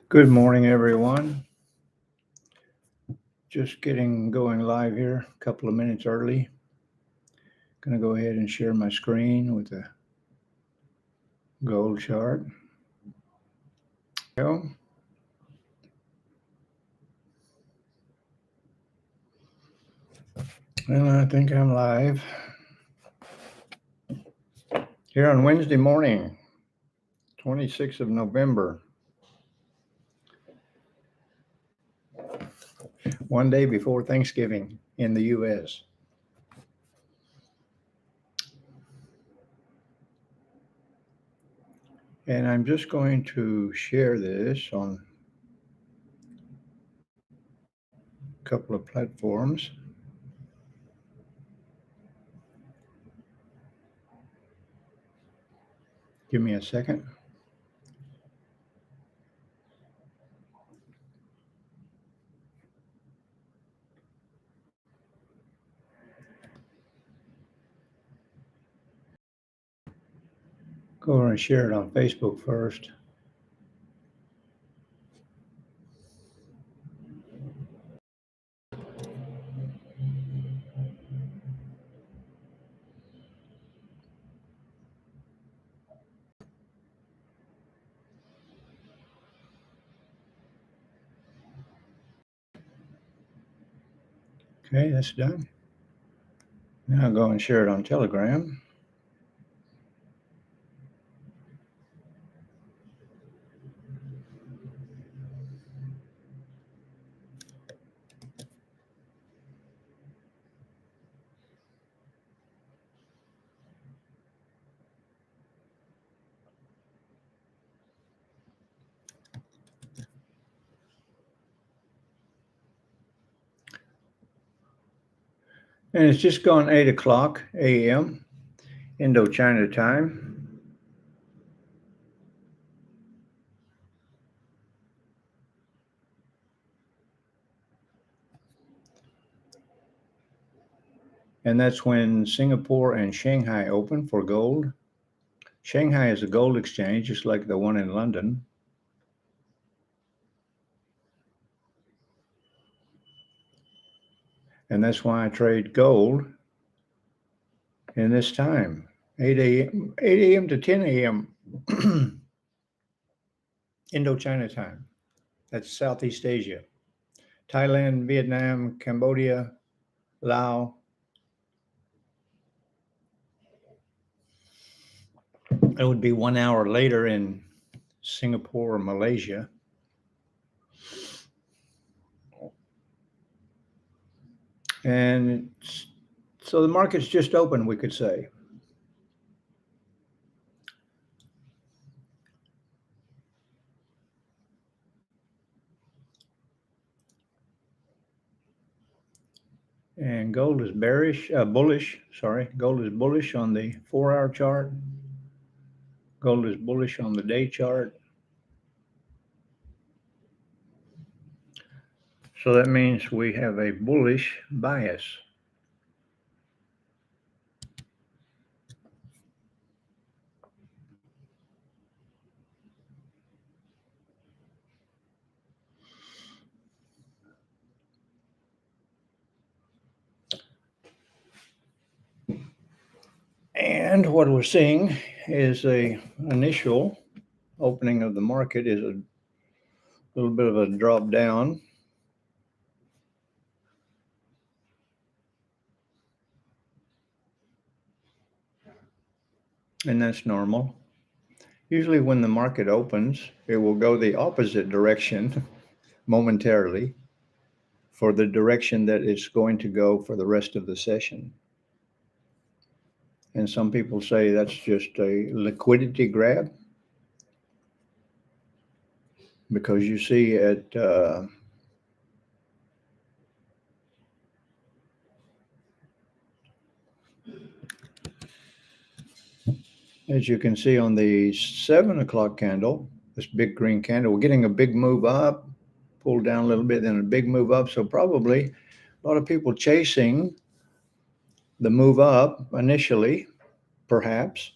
Good morning, everyone. Just getting going live here, a couple of minutes early. Going to go ahead and share my screen with the gold chart. Go. And I think I'm live here on Wednesday morning, 26th of November. One day before Thanksgiving in the U.S. And I'm just going to share this on a couple of platforms. Give me a second. Go over and share it on Facebook first. Okay, that's done. Now I'll go and share it on Telegram. And it's just gone 8 o'clock a.m. Indochina time. And that's when Singapore and Shanghai open for gold. Shanghai is a gold exchange, just like the one in London. And that's why I trade gold in this time, 8 a.m. to 10 a.m. Indochina time. That's Southeast Asia. Thailand, Vietnam, Cambodia, Laos. It would be 1 hour later in Singapore or Malaysia. And so the market's just open, we could say. And gold is bullish. Gold is bullish on the 4-hour chart. Gold is bullish on the day chart. So that means we have a bullish bias. And what we're seeing is a initial opening of the market is a little bit of a drop down. And that's normal. Usually when the market opens, it will go the opposite direction momentarily for the direction that it's going to go for the rest of the session. And some people say that's just a liquidity grab, because you see at as you can see on the 7 o'clock candle, this big green candle, we're getting a big move up, pull down a little bit, then a big move up. So probably a lot of people chasing the move up initially, perhaps,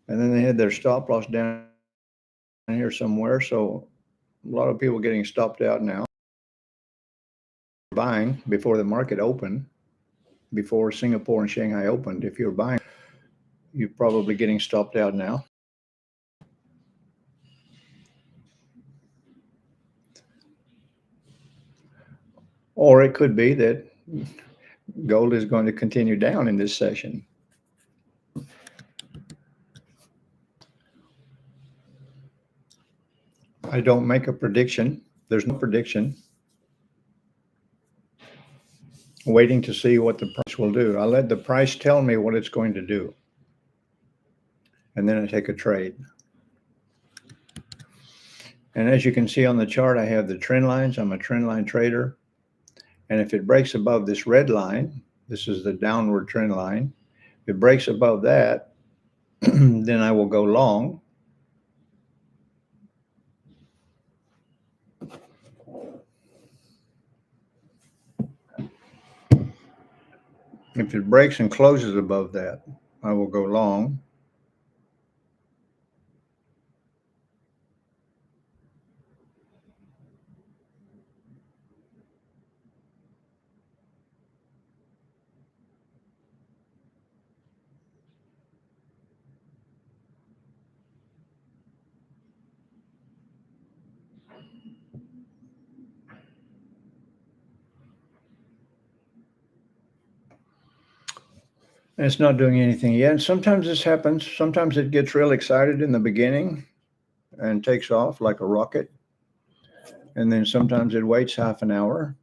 and then they had their stop loss down here somewhere. So lot of people getting stopped out now, buying before the market opened, before Singapore and Shanghai opened. If you're buying, you're probably getting stopped out now. Or it could be that gold is going to continue down in this session. I don't make a prediction. There's no prediction. Waiting to see what the price will do. I let the price tell me what it's going to do. And then I take a trade. And as you can see on the chart, I have the trend lines. I'm a trend line trader. And if it breaks above this red line, this is the downward trend line. If it breaks above that, then I will go long. If it breaks and closes above that, I will go long. And it's not doing anything yet. And sometimes this happens. Sometimes it gets real excited in the beginning and takes off like a rocket. And then sometimes it waits half an hour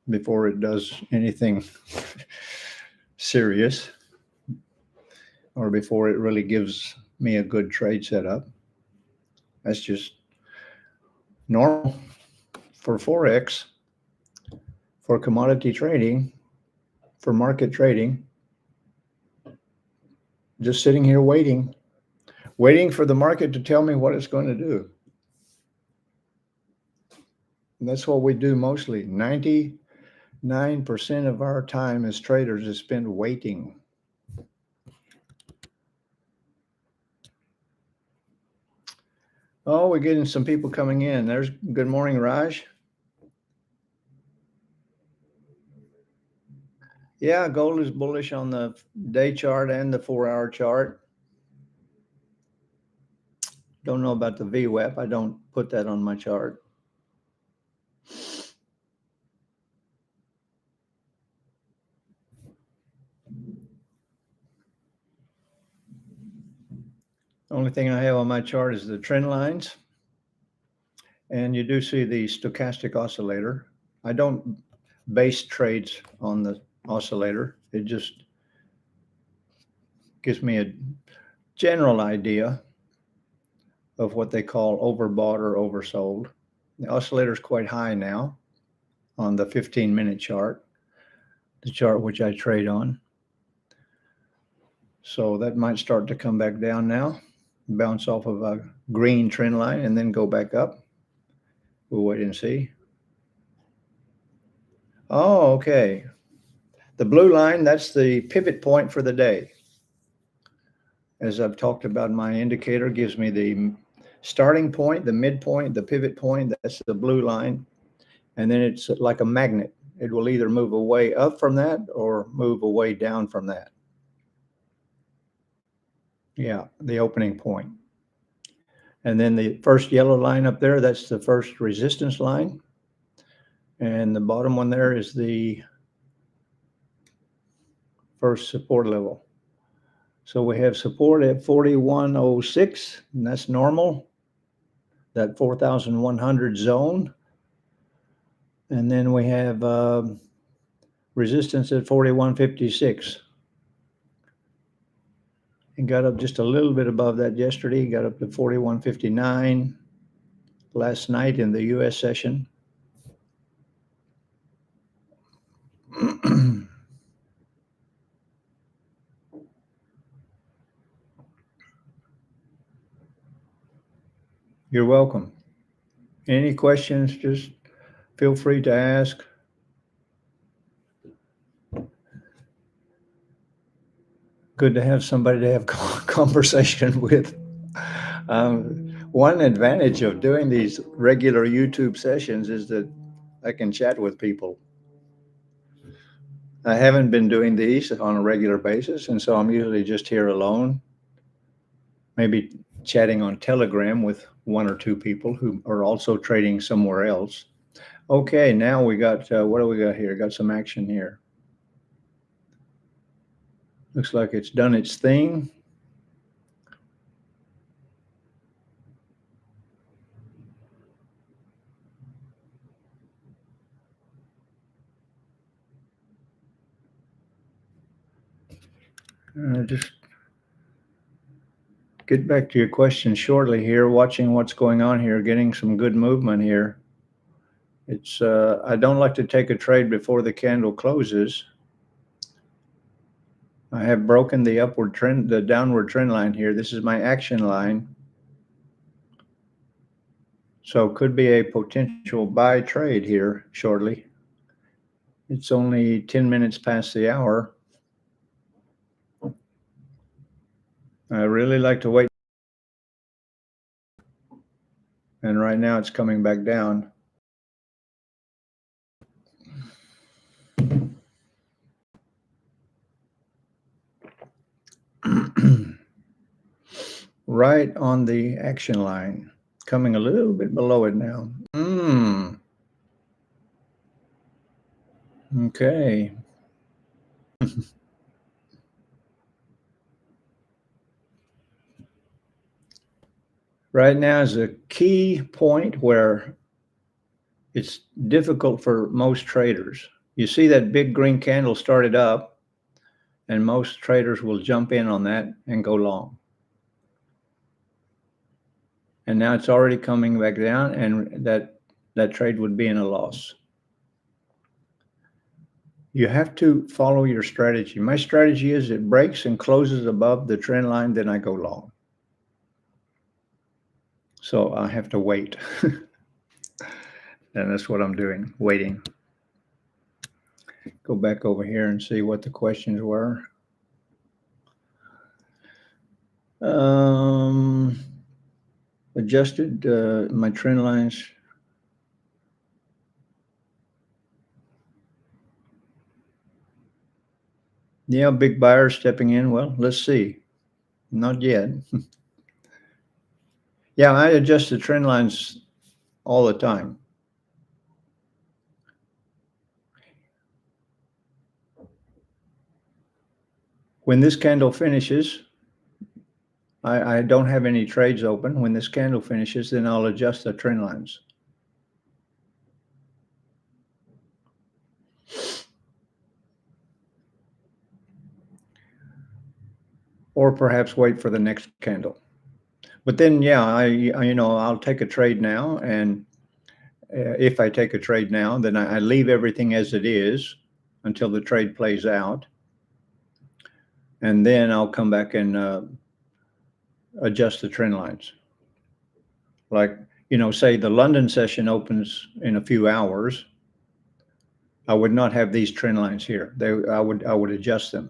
before it does anything serious, or before it really gives me a good trade setup. That's just normal for Forex, for commodity trading, for market trading. Just sitting here waiting for the market to tell me what it's going to do. And that's what we do mostly. 99% of our time as traders is spent waiting. Oh, we're getting some people coming in. There's good morning, Raj. Yeah, gold is bullish on the day chart and the 4-hour chart. Don't know about the VWAP. I don't put that on my chart. Only thing I have on my chart is the trend lines. And you do see the stochastic oscillator. I don't base trades on the oscillator. It just gives me a general idea of what they call overbought or oversold. The oscillator is quite high now on the 15-minute chart, the chart which I trade on. So that might start to come back down now, bounce off of a green trend line and then go back up. We'll wait and see. Oh, okay. The blue line, that's the pivot point for the day. As I've talked about, my indicator gives me the starting point, the midpoint, the pivot point. That's the blue line. And then it's like a magnet. It will either move away up from that or move away down from that. Yeah, the opening point. And then the first yellow line up there, that's the first resistance line. And the bottom one there is the first support level. So we have support at 4106, and that's normal, that 4,100 zone. And then we have resistance at 4156. And got up just a little bit above that yesterday, got up to 4159 last night in the US session. You're welcome. Any questions, just feel free to ask. Good to have somebody to have conversation with. One advantage of doing these regular YouTube sessions is that I can chat with people. I haven't been doing these on a regular basis, and so I'm usually just here alone, maybe chatting on Telegram with one or two people who are also trading somewhere else. Okay, now we got, what do we got here? Got some action here. Looks like it's done its thing. Just get back to your question shortly here, watching what's going on here, getting some good movement here. It's I don't like to take a trade before the candle closes. I have broken the upward trend, the downward trend line here. This is my action line. So could be a potential buy trade here shortly. It's only 10 minutes past the hour. I really like to wait. And right now it's coming back down. Right on the action line, coming a little bit below it now. Okay. Right now is a key point where it's difficult for most traders. You see that big green candle started up, and most traders will jump in on that and go long. And now it's already coming back down, and that trade would be in a loss. You have to follow your strategy. My strategy is it breaks and closes above the trend line, then I go long. So I have to wait. And that's what I'm doing, waiting. Go back over here and see what the questions were. Adjusted my trend lines. Yeah, big buyers stepping in. Well, let's see. Not yet. Yeah, I adjust the trend lines all the time. When this candle finishes, I don't have any trades open. When this candle finishes, then I'll adjust the trend lines. Or perhaps wait for the next candle. But then, yeah, I'll take a trade now, and if I take a trade now, then I leave everything as it is until the trade plays out, and then I'll come back and adjust the trend lines. Like, say the London session opens in a few hours, I would not have these trend lines here. I would adjust them.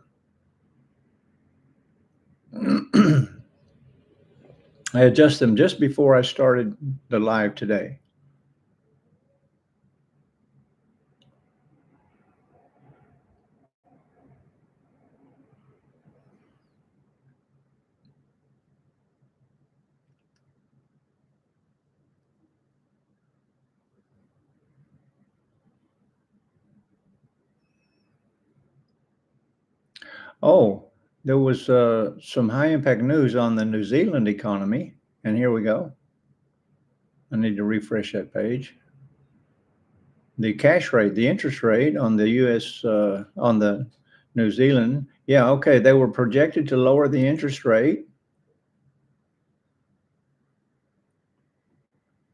I adjust them just before I started the live today. Oh, there was some high impact news on the New Zealand economy, and here we go. I need to refresh that page. The cash rate, the interest rate on the US, on the New Zealand, yeah, okay, they were projected to lower the interest rate.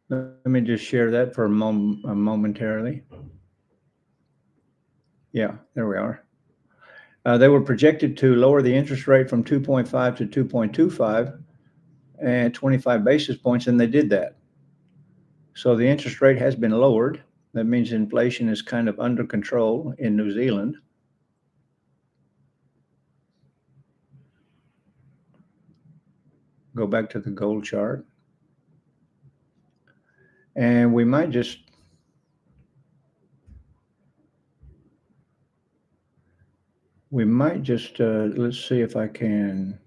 Let me just share that for momentarily. Yeah, there we are. They were projected to lower the interest rate from 2.5 to 2.25 and 25 basis points, and they did that. So the interest rate has been lowered. That means inflation is kind of under control in New Zealand. Go back to the gold chart. And we might just let's see if I can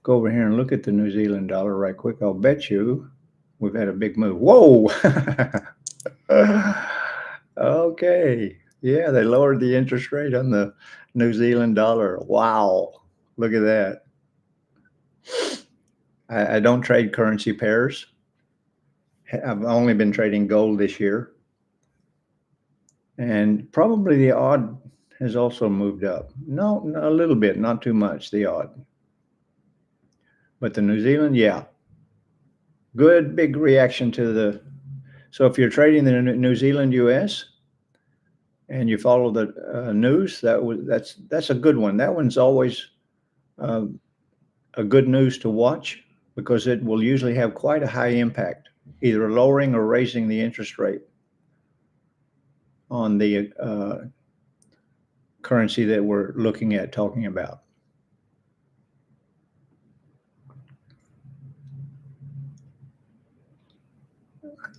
go over here and look at the New Zealand dollar right quick. I'll bet you we've had a big move. Whoa! Okay. Yeah, they lowered the interest rate on the New Zealand dollar. Wow. Look at that. I don't trade currency pairs. I've only been trading gold this year. And probably the odd has also moved up. No, a little bit, not too much, the odd. But the New Zealand, yeah. Good big reaction to the. So if you're trading the New Zealand US and you follow the news, that's a good one. That one's always a good news to watch because it will usually have quite a high impact, either lowering or raising the interest rate on the currency that we're looking at talking about.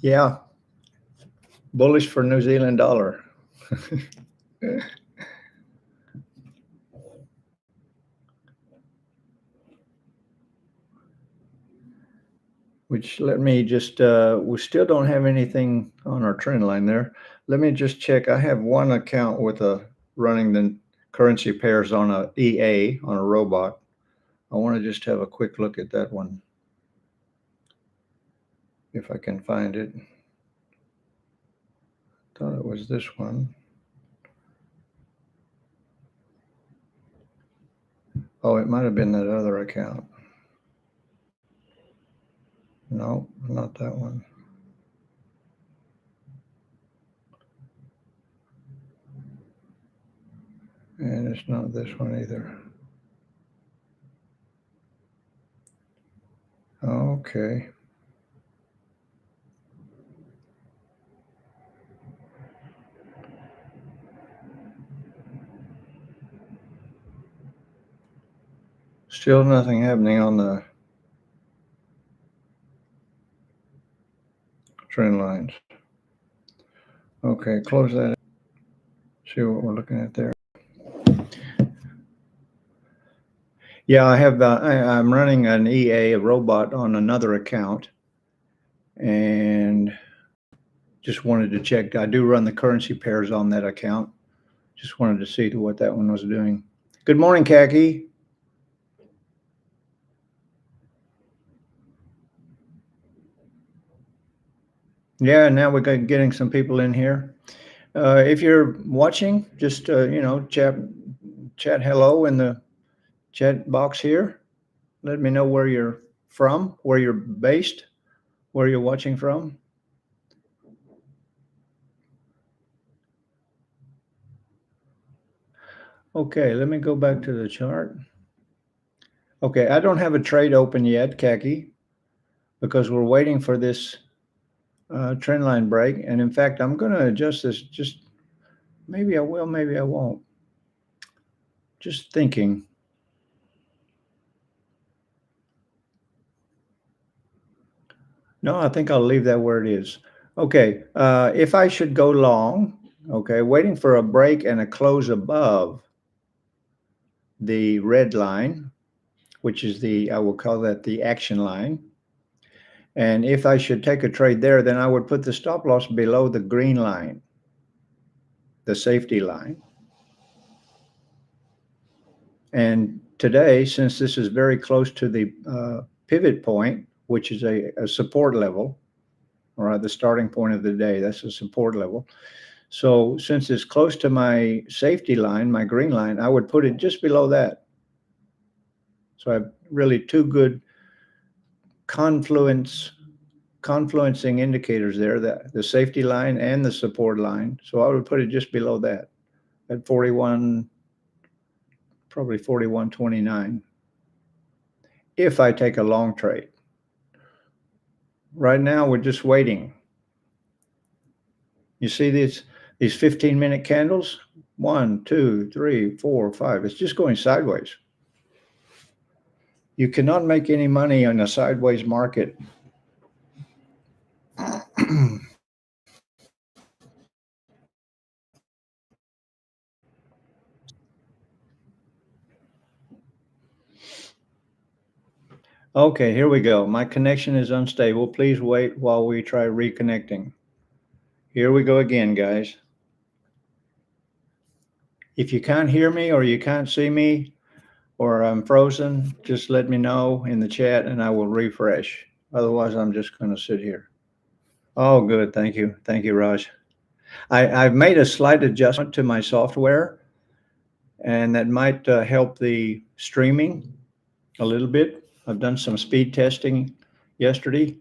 Yeah, bullish for New Zealand dollar. Which let me just, we still don't have anything on our trend line there. Let me just check. I have one account with running the currency pairs on a EA, on a robot. I want to just have a quick look at that one, if I can find it. Thought it was this one. Oh, it might have been that other account. No, not that one. And it's not this one either. Okay. Still nothing happening on the trend lines. Okay, close that. See what we're looking at there. Yeah, I have. I'm running an EA, a robot, on another account, and just wanted to check. I do run the currency pairs on that account. Just wanted to see what that one was doing. Good morning, Khaki. Yeah, now we're getting some people in here. If you're watching, just chat hello in the chat box here. Let me know where you're from, where you're based, where you're watching from. Okay, let me go back to the chart. Okay, I don't have a trade open yet, Khaki, because we're waiting for this trend line break. And in fact, I'm going to adjust this. Just maybe I will, maybe I won't. Just thinking. No, I think I'll leave that where it is. Okay, if I should go long, okay, waiting for a break and a close above the red line, which is I will call that the action line. And if I should take a trade there, then I would put the stop loss below the green line, the safety line. And today, since this is very close to the pivot point, which is a support level, all right, the starting point of the day, that's a support level. So since it's close to my safety line, my green line, I would put it just below that. So I have really two good confluencing indicators there, the safety line and the support line. So I would put it just below that at 41, probably 41.29 if I take a long trade. Right now, we're just waiting. You see these 15-minute candles? 1, 2, 3, 4, 5. It's just going sideways. You cannot make any money on a sideways market. Okay, here we go. My connection is unstable. Please wait while we try reconnecting. Here we go again, guys. If you can't hear me or you can't see me or I'm frozen, just let me know in the chat and I will refresh. Otherwise, I'm just going to sit here. Oh, good. Thank you. Thank you, Raj. I've made a slight adjustment to my software, and that might help the streaming a little bit. I've done some speed testing yesterday,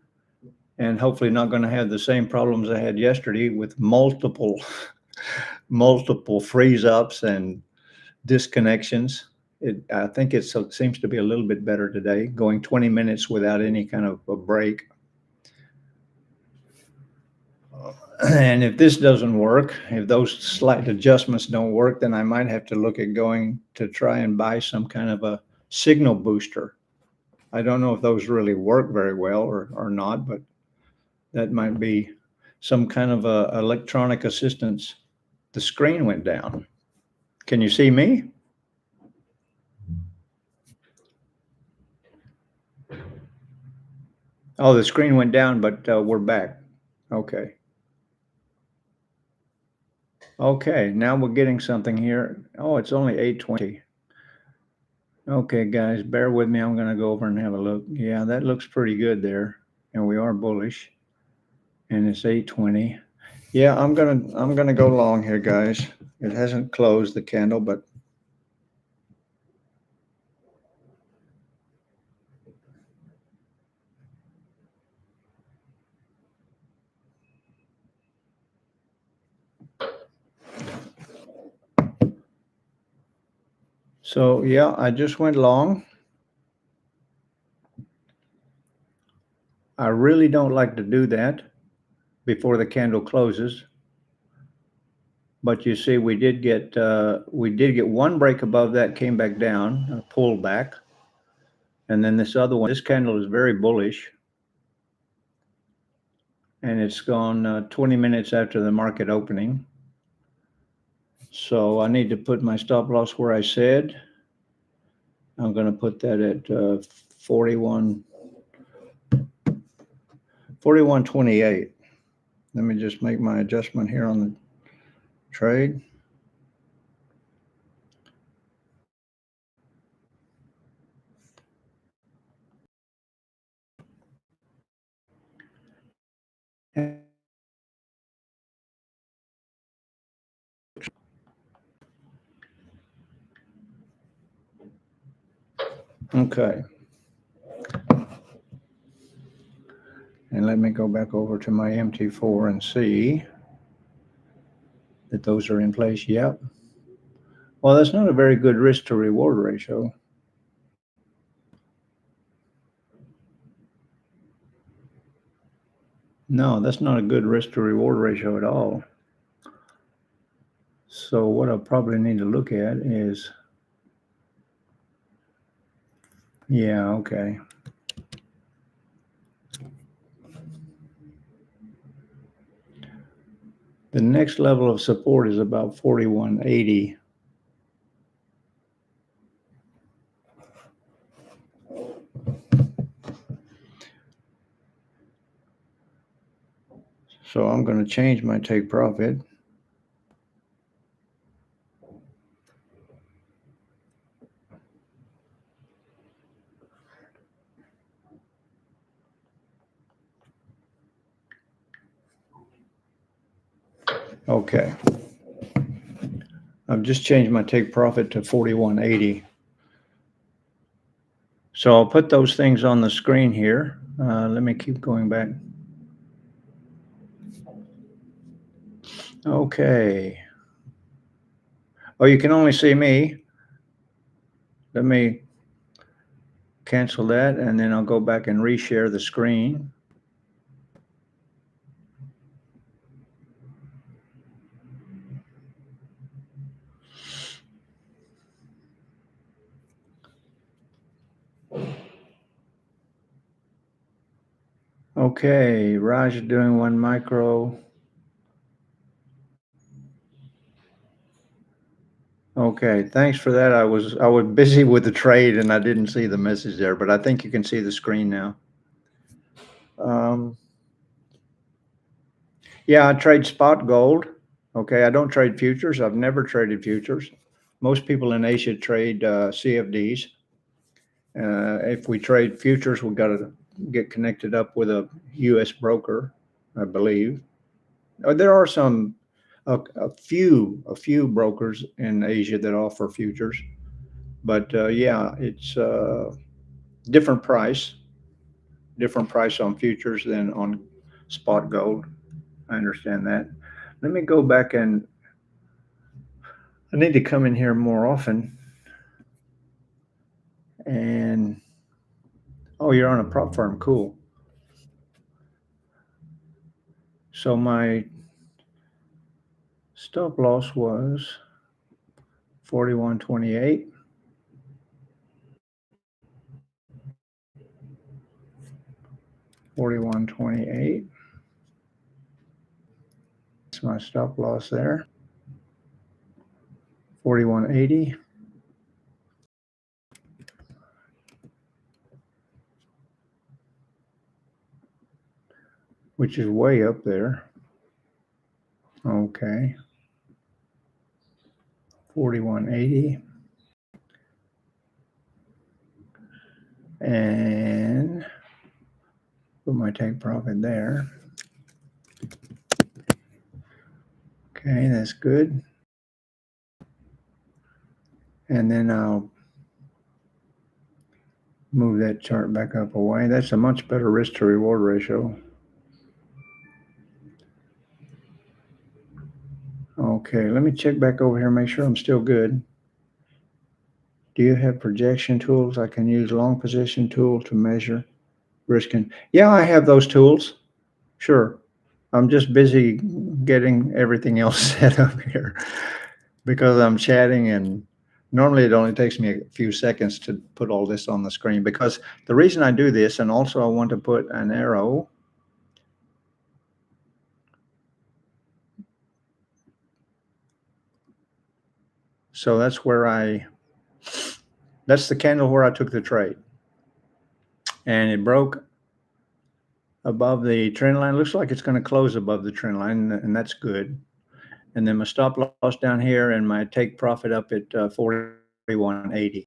and hopefully not going to have the same problems I had yesterday with multiple freeze ups and disconnections. I think it seems to be a little bit better today, going 20 minutes without any kind of a break. And if this doesn't work, if those slight adjustments don't work, then I might have to look at going to try and buy some kind of a signal booster. I don't know if those really work very well or not, but that might be some kind of a electronic assistance. The screen went down. Can you see me? Oh, the screen went down, but we're back. Okay. Okay, now we're getting something here. Oh, it's only 8:20. Okay, guys, bear with me. I'm going to go over and have a look. Yeah, that looks pretty good there. And we are bullish. And it's 8:20. Yeah, I'm gonna go long here, guys. It hasn't closed the candle, but so yeah, I just went long. I really don't like to do that before the candle closes. But you see, we did get one break above that, came back down, a pullback, and then this other one. This candle is very bullish, and it's gone 20 minutes after the market opening. So I need to put my stop loss where I said. I'm going to put that at 41.28. Let me just make my adjustment here on the trade. Okay. And let me go back over to my MT4 and see that those are in place. Yep. Well, that's not a very good risk to reward ratio. No, that's not a good risk to reward ratio at all. So what I probably need to look at is, yeah, okay. The next level of support is about 41.80. So I'm going to change my take profit. Okay. I've just changed my take profit to 41.80. So I'll put those things on the screen here. Let me keep going back. Okay. Oh, you can only see me. Let me cancel that, and then I'll go back and reshare the screen. Okay, Raj is doing one micro. Okay, thanks for that. I was busy with the trade and I didn't see the message there, but I think you can see the screen now. Yeah, I trade spot gold. Okay, I don't trade futures. I've never traded futures. Most people in Asia trade CFDs. If we trade futures, we've got to get connected up with a U.S. broker, I believe. There are a few brokers in Asia that offer futures, but yeah, it's different price, different price on futures than on spot gold. I understand that. Let me go back and I need to come in here more often. And oh, you're on a prop firm. Cool. So my stop loss was 41.28. 41.28. That's my stop loss there. 41.80. Which is way up there. Okay. 41.80. And put my take profit there. Okay, that's good. And then I'll move that chart back up away. That's a much better risk to reward ratio. Okay, let me check back over here, make sure I'm still good. Do you have projection tools? I can use long position tool to measure risk. Yeah, I have those tools. Sure. I'm just busy getting everything else set up here because I'm chatting, and normally it only takes me a few seconds to put all this on the screen, because the reason I do this, and also I want to put an arrow. So that's that's the candle where I took the trade. And it broke above the trend line. Looks like it's going to close above the trend line, and that's good. And then my stop loss down here and my take profit up at 41.80.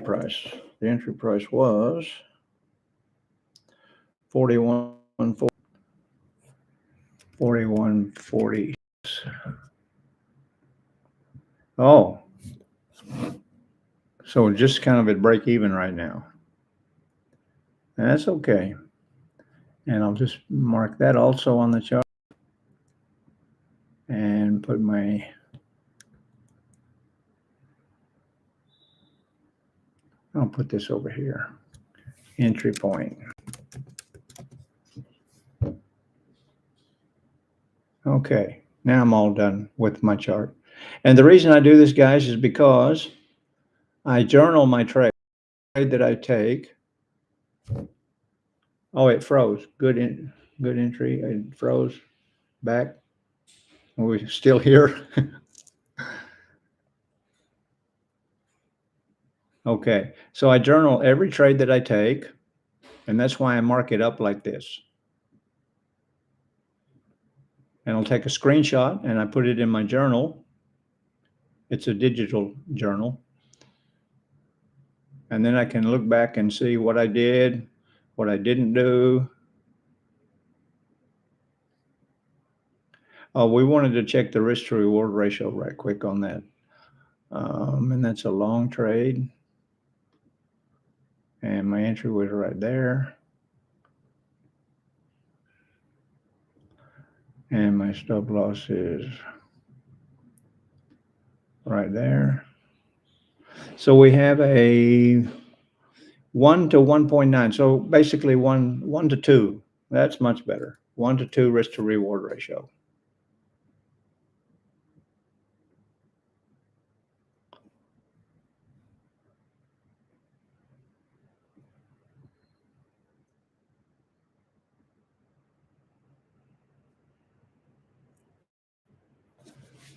Price. The entry price was 41.40. Oh, so just kind of at break even right now. And that's okay. And I'll just mark that also on the chart and put I'll put this over here. Entry point. Okay, now I'm all done with my chart. And the reason I do this, guys, is because I journal my trade that I take. Oh, it froze. Good entry. It froze back. Are we still here? Okay, so I journal every trade that I take, and that's why I mark it up like this. And I'll take a screenshot and I put it in my journal. It's a digital journal. And then I can look back and see what I did, what I didn't do. Oh, we wanted to check the risk to reward ratio right quick on that. And that's a long trade. And my entry was right there. And my stop loss is right there. So we have a 1 to 1.9. So basically 1 to 2. That's much better. 1 to 2 risk to reward ratio.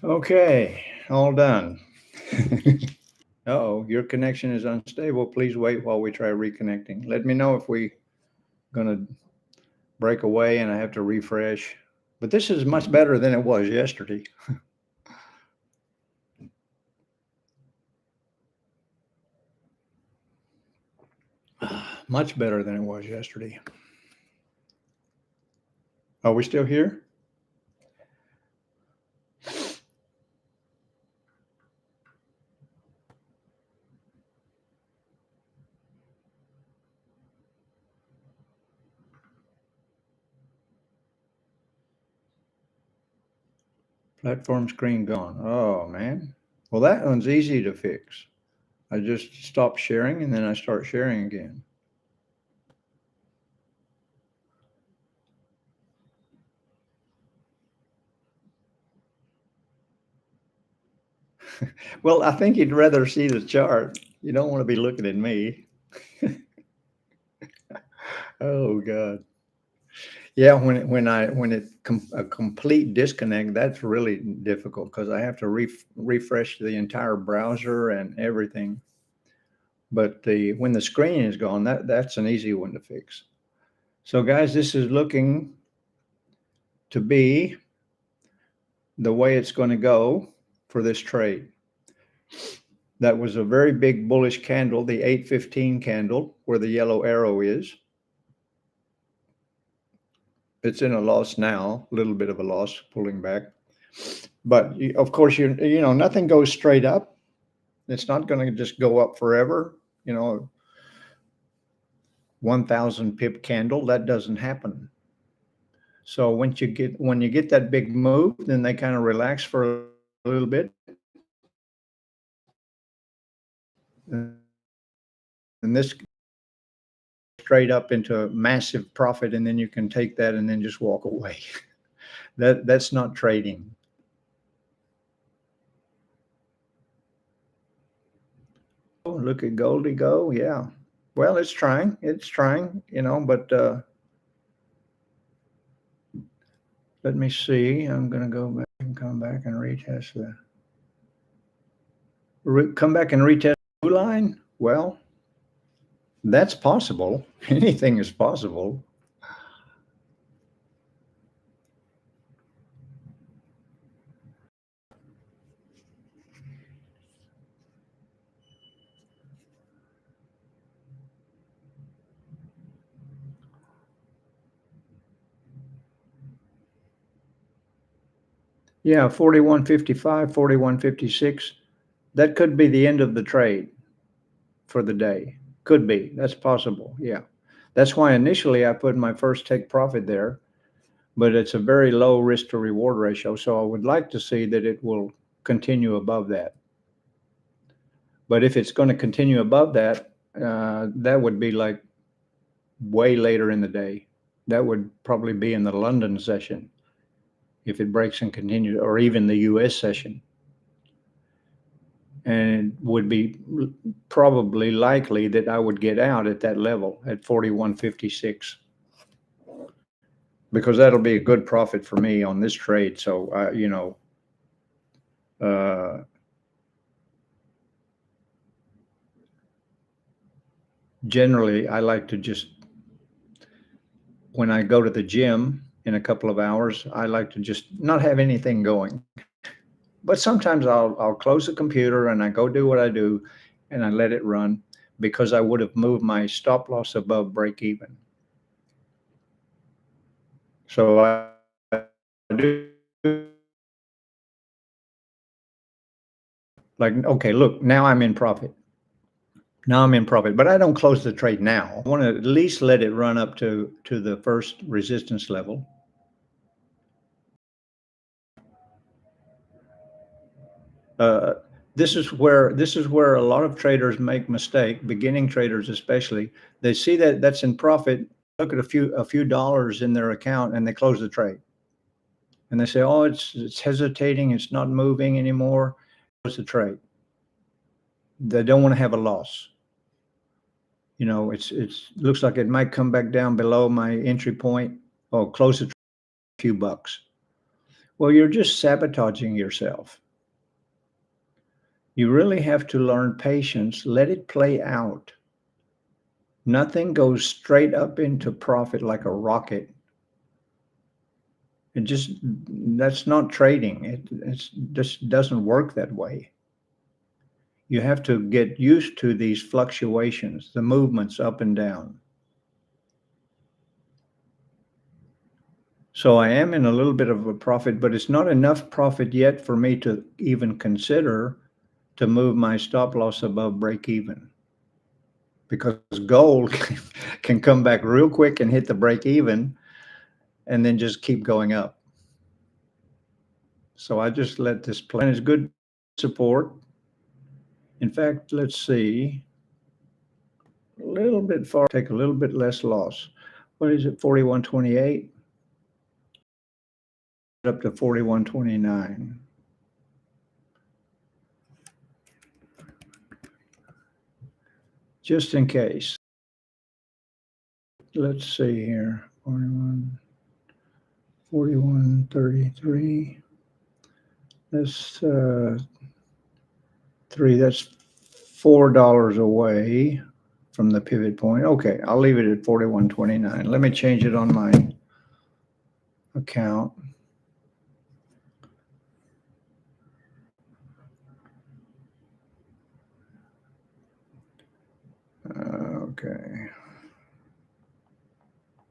Okay, all done. Uh-oh, your connection is unstable. Please wait while we try reconnecting. Let me know if we gonna break away and I have to refresh. But this is much better than it was yesterday. Much better than it was yesterday. Are we still here? Platform screen gone. Oh man. Well, that one's easy to fix. I just stop sharing and then I start sharing again. Well, I think you'd rather see the chart. You don't want to be looking at me. Oh God. Yeah, a complete disconnect, that's really difficult because I have to refresh the entire browser and everything. But when the screen is gone, that's an easy one to fix. So guys, this is looking to be the way it's going to go for this trade. That was a very big bullish candle, the 815 candle, where the yellow arrow is. It's in a loss now, a little bit of a loss, pulling back. But of course, nothing goes straight up. It's not going to just go up forever. 1,000 pip candle, that doesn't happen. So when you get that big move, then they kind of relax for a little bit. And this straight up into a massive profit, and then you can take that and then just walk away. That's not trading. Oh, look at Goldie go. Yeah. Well, it's trying, but let me see. I'm going to go back and come back and retest come back and retest the blue line. Well, that's possible. Anything is possible. Yeah, 41.55, 41.56. That could be the end of the trade for the day. Could be. That's possible. Yeah. That's why initially I put my first take profit there, but it's a very low risk to reward ratio. So I would like to see that it will continue above that. But if it's going to continue above that, that would be like way later in the day. That would probably be in the London session if it breaks and continues, or even the US session. And it would be probably likely that I would get out at that level at 41.56, because that'll be a good profit for me on this trade. So, uh, generally I like to just, when I go to the gym in a couple of hours, I like to just not have anything going. But sometimes I'll close the computer and I go do what I do and I let it run, because I would have moved my stop loss above break even. So I do, like, okay, look, now I'm in profit. Now I'm in profit, but I don't close the trade now. I want to at least let it run up to the first resistance level. Uh, this is where a lot of traders make mistake, beginning traders especially. They see that that's in profit, look at a few dollars in their account, and they close the trade. And they say, "Oh, it's hesitating, it's not moving anymore." Close the trade. They don't want to have a loss. It's looks like it might come back down below my entry point. Oh, close it a few bucks. Well, you're just sabotaging yourself. You really have to learn patience. Let it play out. Nothing goes straight up into profit like a rocket. It just, that's not trading. It just doesn't work that way. You have to get used to these fluctuations, the movements up and down. So I am in a little bit of a profit, but it's not enough profit yet for me to even consider to move my stop loss above break even, because gold can come back real quick and hit the break even and then just keep going up. So I just let this play. And it's good support. In fact, let's see, a little bit far, take a little bit less loss. What is it, 41.28? Up to 41.29. Just in case. Let's see here, 41.33. That's 3, that's $4 away from the pivot point. Okay, I'll leave it at 41.29. Let me change it on my account. Okay.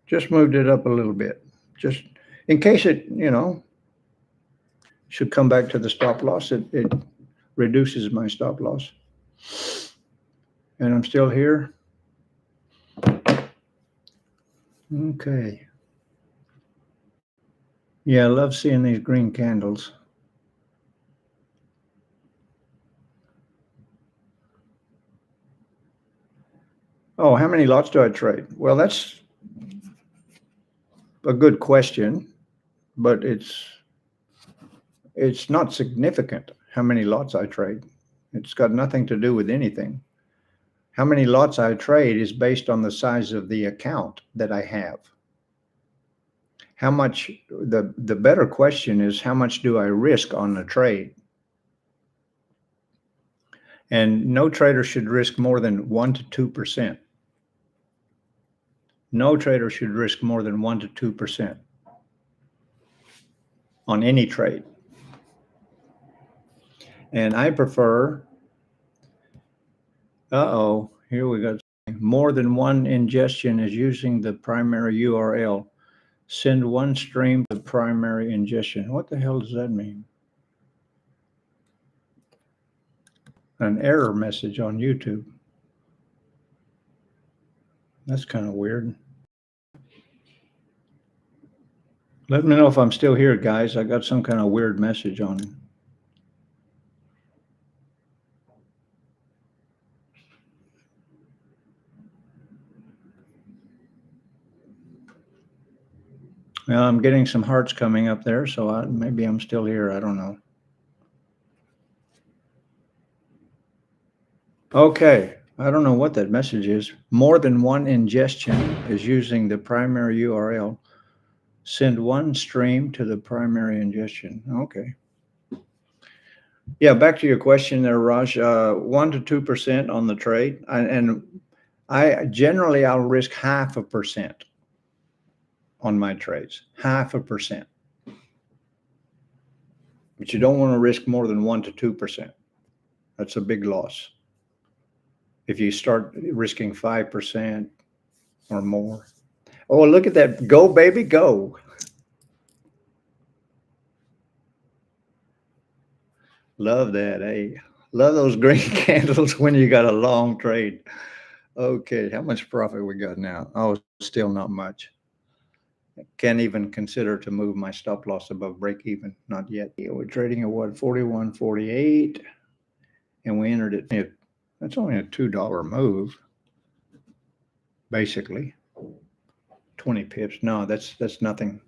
Just moved it up a little bit, just in case it, should come back to the stop loss. It reduces my stop loss. And I'm still here. Okay. Yeah, I love seeing these green candles. Oh, how many lots do I trade? Well, that's a good question, but it's not significant how many lots I trade. It's got nothing to do with anything. How many lots I trade is based on the size of the account that I have. How much, the better question is, how much do I risk on the trade? And no trader should risk more than 1 to 2%. No trader should risk more than 1 to 2% on any trade. And I prefer, here we go. More than one ingestion is using the primary URL. Send one stream to primary ingestion. What the hell does that mean? An error message on YouTube. That's kind of weird. Let me know if I'm still here, guys. I got some kind of weird message on. Well, I'm getting some hearts coming up there, so maybe I'm still here. I don't know. Okay, I don't know what that message is. More than one ingestion is using the primary URL. Send one stream to the primary ingestion. Okay. Yeah, back to your question there, Raj. 1 to 2% on the trade, and I generally I'll risk 0.5% on my trades. 0.5%. But you don't want to risk more than 1 to 2%. That's a big loss. If you start risking 5% or more. Oh, look at that. Go, baby, go. Love that, eh? Love those green candles when you got a long trade. Okay, how much profit we got now? Oh, still not much. Can't even consider to move my stop loss above break even. Not yet. Yeah, we're trading at what, 41.48, and we entered it. That's only a $2 move, basically. 20 pips. No, that's nothing.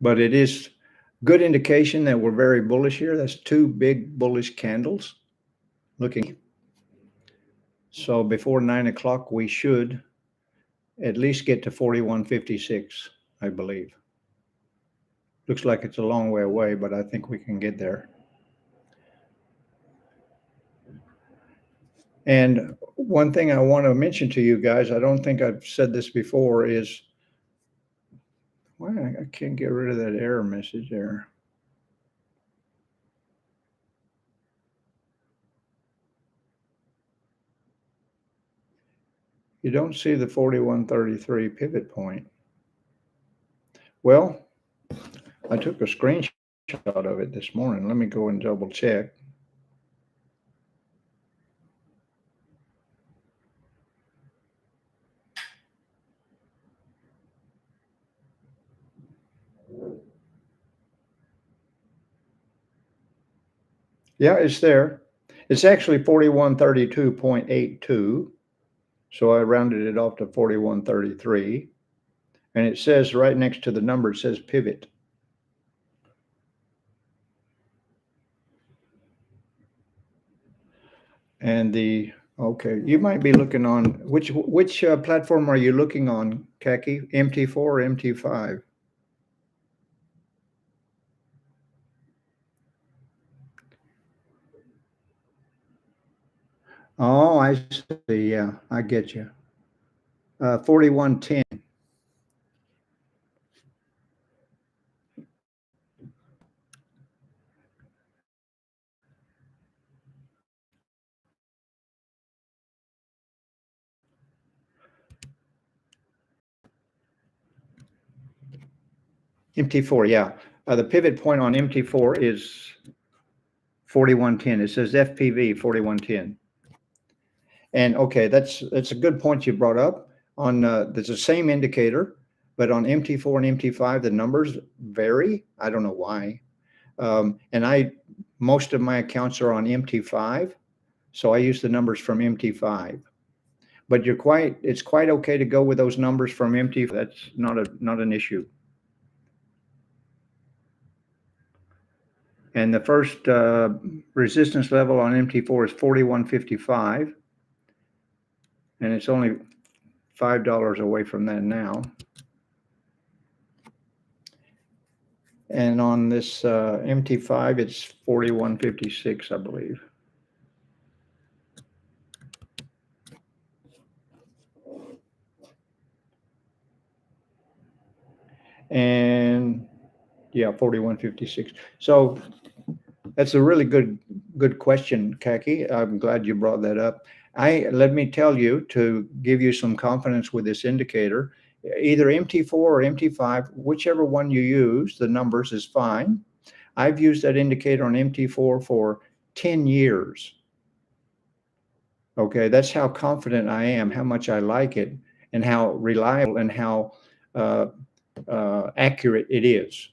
But it is good indication that we're very bullish here. That's 2 big bullish candles looking. So before 9 o'clock, we should at least get to 41.56, I believe. Looks like it's a long way away, but I think we can get there. And one thing I want to mention to you guys, I don't think I've said this before, is why I can't get rid of that error message there. You don't see the 4133 pivot point. Well, I took a screenshot of it this morning. Let me go and double check. Yeah, it's there. It's actually 4132.82. So I rounded it off to 4133. And it says right next to the number, it says pivot. And okay, you might be looking on, which platform are you looking on, Khaki? MT4 or MT5? Oh, I see. Yeah, I get you. 4110. MT4, yeah. The pivot point on MT4 is 4110. It says FPV 4110. And okay, that's a good point you brought up. On there's the same indicator, but on MT4 and MT5 the numbers vary. I don't know why. And most of my accounts are on MT5, so I use the numbers from MT5. But it's quite okay to go with those numbers from MT5. That's not an issue. And the first resistance level on MT4 is 41.55, and it's only $5 away from that now. And on this MT5, it's 41.56, I believe. And yeah, 41.56. So that's a really good question, Khaki. I'm glad you brought that up. Let me tell you, to give you some confidence with this indicator, either MT4 or MT5, whichever one you use, the numbers is fine. I've used that indicator on MT4 for 10 years. Okay, that's how confident I am, how much I like it, and how reliable and how accurate it is.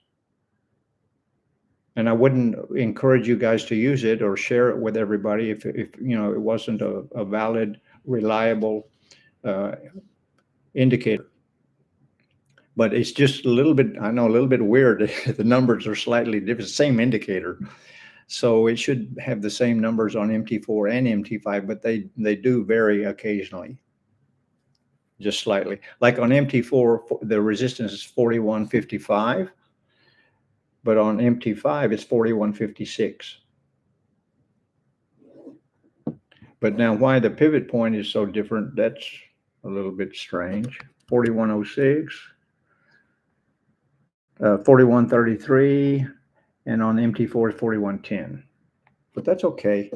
And I wouldn't encourage you guys to use it or share it with everybody if you know it wasn't a valid, reliable indicator. But it's just a little bit, I know, a little bit weird. The numbers are slightly different, same indicator. So it should have the same numbers on MT4 and MT5, but they do vary occasionally, just slightly. Like on MT4, the resistance is 41.55, but on MT5, it's 41.56. But now why the pivot point is so different, that's a little bit strange. 41.06, 41.33, and on MT4 is 41.10. But that's okay.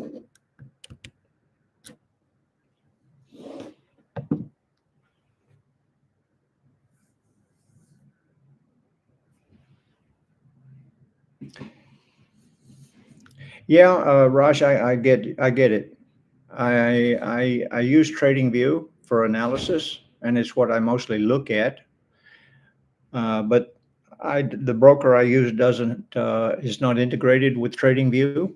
Yeah, Raj, I get it. I use Tradingview for analysis, and it's what I mostly look at. But the broker I use is not integrated with Tradingview,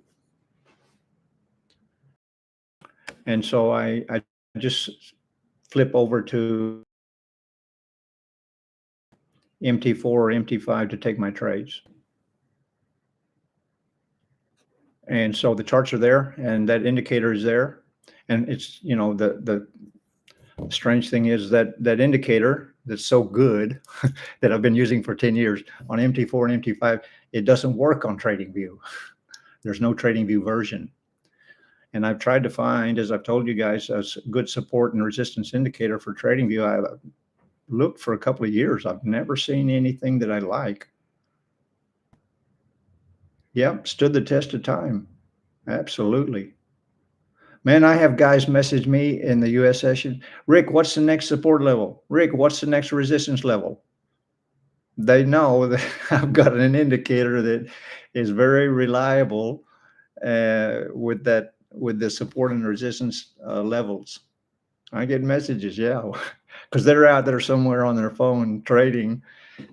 and so I just flip over to MT4 or MT5 to take my trades. And so the charts are there, and that indicator is there, and it's, you know, the strange thing is that indicator that's so good that I've been using for 10 years on MT4 and MT5. It doesn't work on TradingView. There's no TradingView version. And I've tried to find, as I've told you guys, a good support and resistance indicator for TradingView. I've looked for a couple of years. I've never seen anything that I like. Yep, stood the test of time. Absolutely. Man, I have guys message me in the US session, Rick, what's the next support level? Rick, what's the next resistance level? They know that I've got an indicator that is very reliable with the support and resistance levels. I get messages, yeah, because they're out there somewhere on their phone trading,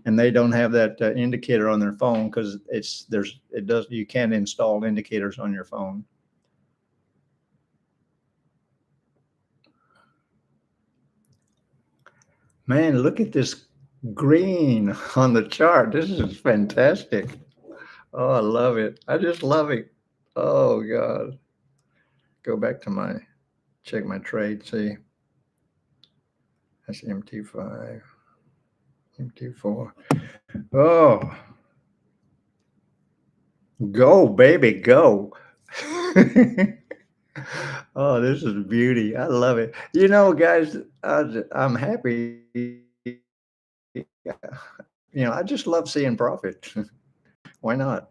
and they don't have that indicator on their phone because you can't install indicators on your phone. Man, look at this green on the chart. This is fantastic. Oh, I love it. I just love it. Oh God. Go back to check my trade. See, that's MT5, MT4. Oh, go, baby, go. Oh, this is beauty. I love it. You know, guys, I'm happy. I just love seeing profit. Why not?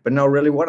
But no, really, what